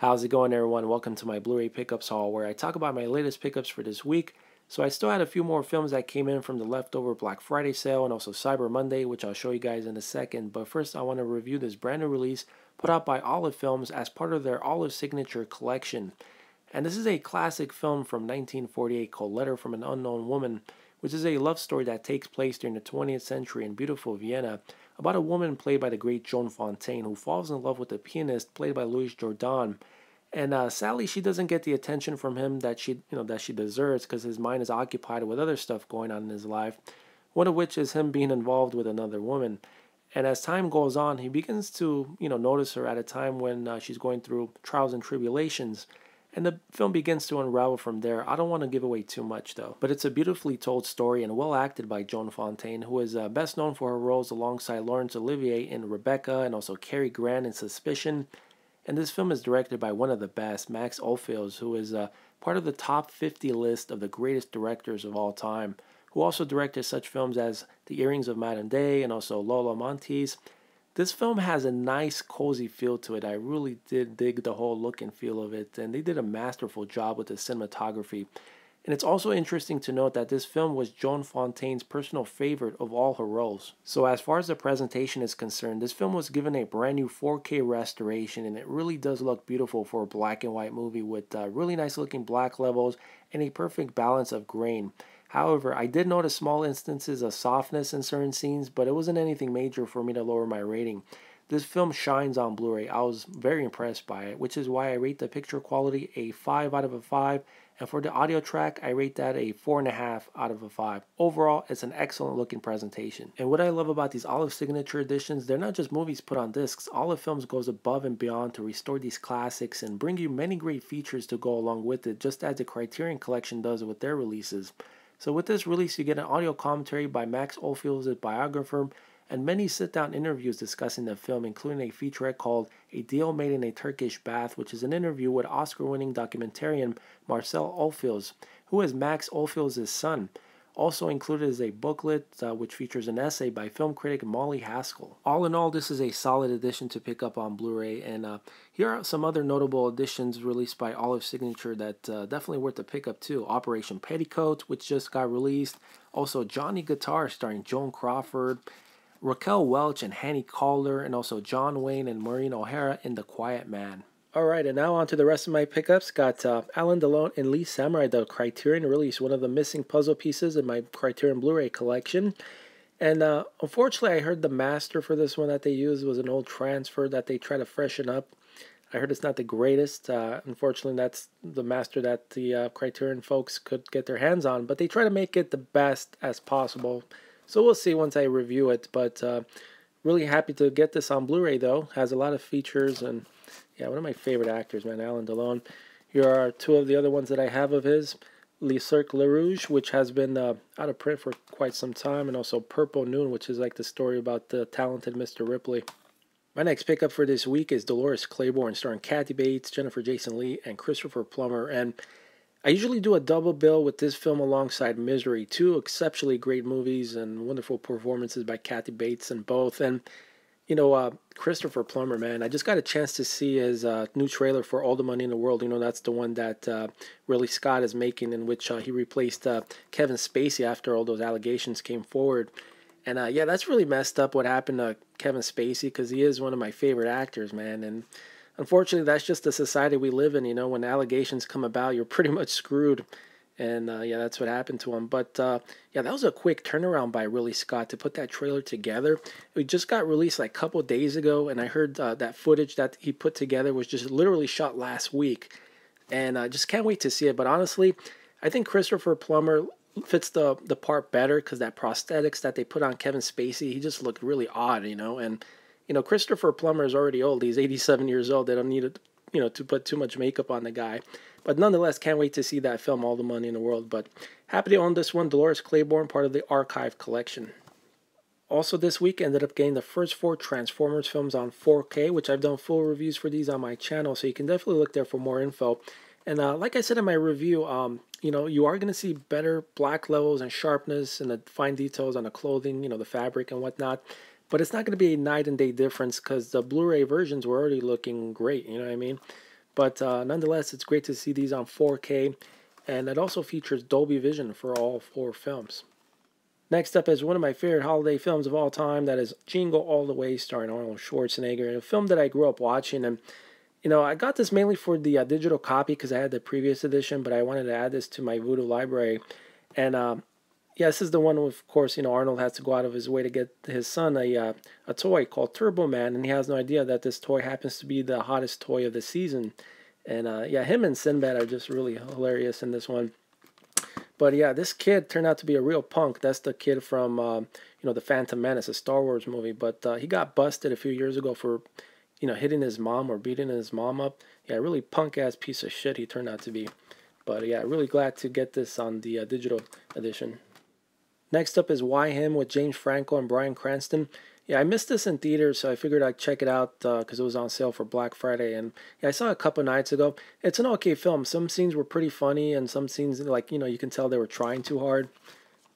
How's it going, everyone? Welcome to my Blu-ray pickups haul where I talk about my latest pickups for this week. So I still had a few more films that came in from the leftover Black Friday sale and also Cyber Monday, which I'll show you guys in a second. But first I want to review this brand new release put out by Olive Films as part of their Olive Signature collection. And this is a classic film from 1948 called Letter from an Unknown Woman, which is a love story that takes place during the 20th century in beautiful Vienna about a woman played by the great Joan Fontaine who falls in love with a pianist played by Jourdan. And sadly, she doesn't get the attention from him that she deserves because his mind is occupied with other stuff going on in his life, one of which is him being involved with another woman. And as time goes on, he begins to notice her at a time when she's going through trials and tribulations. And the film begins to unravel from there. I don't want to give away too much though. But it's a beautifully told story and well acted by Joan Fontaine, who is best known for her roles alongside Laurence Olivier in Rebecca and also Cary Grant in Suspicion. And this film is directed by one of the best, Max Ophüls, who is part of the top 50 list of the greatest directors of all time, who also directed such films as The Earrings of Madame Day and also Lola Montes. This film has a nice, cozy feel to it. I really did dig the whole look and feel of it, and they did a masterful job with the cinematography. And it's also interesting to note that this film was Joan Fontaine's personal favorite of all her roles. So as far as the presentation is concerned, this film was given a brand new 4K restoration, and it really does look beautiful for a black and white movie with really nice looking black levels and a perfect balance of grain. However, I did notice small instances of softness in certain scenes, but it wasn't anything major for me to lower my rating. This film shines on Blu-ray. I was very impressed by it, which is why I rate the picture quality a 5 out of 5, and for the audio track, I rate that a 4.5 out of 5. Overall, it's an excellent looking presentation. And what I love about these Olive Signature editions, they're not just movies put on discs. Olive Films goes above and beyond to restore these classics and bring you many great features to go along with it, just as the Criterion Collection does with their releases. So with this release, you get an audio commentary by Max Ophüls' biographer, and many sit-down interviews discussing the film, including a featurette called A Deal Made in a Turkish Bath, which is an interview with Oscar-winning documentarian Marcel Ophüls, who is Max Ophüls' son. Also included is a booklet which features an essay by film critic Molly Haskell. All in all, this is a solid edition to pick up on Blu-ray, and here are some other notable editions released by Olive Signature that definitely worth the pickup too. Operation Petticoat, which just got released. Also Johnny Guitar starring Joan Crawford, Raquel Welch and Hanny Calder, and also John Wayne and Maureen O'Hara in The Quiet Man. Alright, and now on to the rest of my pickups. Got Alain Delon and Leigh Samurai, the Criterion release, one of the missing puzzle pieces in my Criterion Blu-ray collection. And unfortunately, I heard the master for this one that they used was an old transfer that they try to freshen up. I heard it's not the greatest. Unfortunately, that's the master that the Criterion folks could get their hands on, but they try to make it the best as possible. So we'll see once I review it, but really happy to get this on Blu-ray though. Has a lot of features, and yeah, one of my favorite actors, man, Alain Delon. Here are two of the other ones that I have of his. Le Cercle Le Rouge, which has been out of print for quite some time, and also Purple Noon, which is like the story about the talented Mr. Ripley. My next pickup for this week is Dolores Claiborne, starring Kathy Bates, Jennifer Jason Leigh, and Christopher Plummer. And I usually do a double bill with this film alongside Misery, two exceptionally great movies and wonderful performances by Kathy Bates in both. And Christopher Plummer, man, I just got a chance to see his new trailer for All the Money in the World. That's the one that Ridley Scott is making, in which he replaced Kevin Spacey after all those allegations came forward. And yeah, that's really messed up what happened to Kevin Spacey, because he is one of my favorite actors, man. And unfortunately, that's just the society we live in. When allegations come about, you're pretty much screwed. And yeah, that's what happened to him. But yeah, that was a quick turnaround by Ridley Scott to put that trailer together. It just got released like a couple days ago, and I heard that footage that he put together was just literally shot last week. And I just can't wait to see it. But honestly, I think Christopher Plummer fits the part better, because that prosthetics that they put on Kevin Spacey, he just looked really odd, And Christopher Plummer is already old. He's 87 years old. They don't need to put too much makeup on the guy. But nonetheless, can't wait to see that film, All the Money in the World. But happy to own this one, Dolores Claiborne, part of the Archive collection. Also this week, ended up getting the first 4 Transformers films on 4K, which I've done full reviews for these on my channel, so you can definitely look there for more info. And like I said in my review, you are going to see better black levels and sharpness and the fine details on the clothing, the fabric and whatnot. But it's not going to be a night and day difference, because the Blu-ray versions were already looking great, you know what I mean? But nonetheless, it's great to see these on 4K, and it also features Dolby Vision for all 4 films. Next up is one of my favorite holiday films of all time, that is Jingle All the Way, starring Arnold Schwarzenegger, a film that I grew up watching. And I got this mainly for the digital copy because I had the previous edition, but I wanted to add this to my Voodoo library. And yeah, this is the one, of course, Arnold has to go out of his way to get his son a toy called Turbo Man, and he has no idea that this toy happens to be the hottest toy of the season. And yeah, him and Sinbad are just really hilarious in this one. But yeah, this kid turned out to be a real punk. That's the kid from, The Phantom Menace, a Star Wars movie. But he got busted a few years ago for, hitting his mom or beating his mom up. Yeah, really punk-ass piece of shit he turned out to be. But yeah, really glad to get this on the digital edition. Next up is Why Him with James Franco and Bryan Cranston. Yeah, I missed this in theaters, so I figured I'd check it out because it was on sale for Black Friday. And yeah, I saw it a couple nights ago. It's an okay film. Some scenes were pretty funny, and some scenes, you can tell they were trying too hard.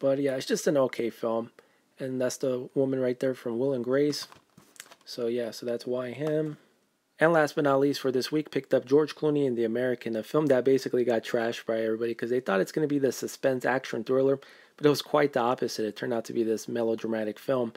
But yeah, it's just an okay film. And that's the woman right there from Will and Grace. So yeah, so that's Why Him. And last but not least for this week, picked up George Clooney in The American, a film that basically got trashed by everybody because they thought it's going to be the suspense action thriller, but it was quite the opposite. It turned out to be this melodramatic film.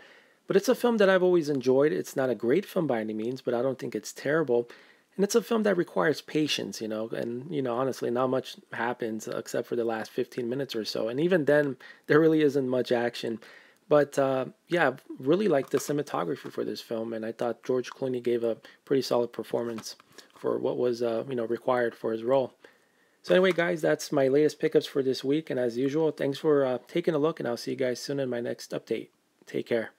But it's a film that I've always enjoyed. It's not a great film by any means, but I don't think it's terrible. And it's a film that requires patience, and, honestly, not much happens except for the last 15 minutes or so. And even then, there really isn't much action. But, yeah, I really liked the cinematography for this film, and I thought George Clooney gave a pretty solid performance for what was, required for his role. So anyway, guys, that's my latest pickups for this week. And as usual, thanks for taking a look, and I'll see you guys soon in my next update. Take care.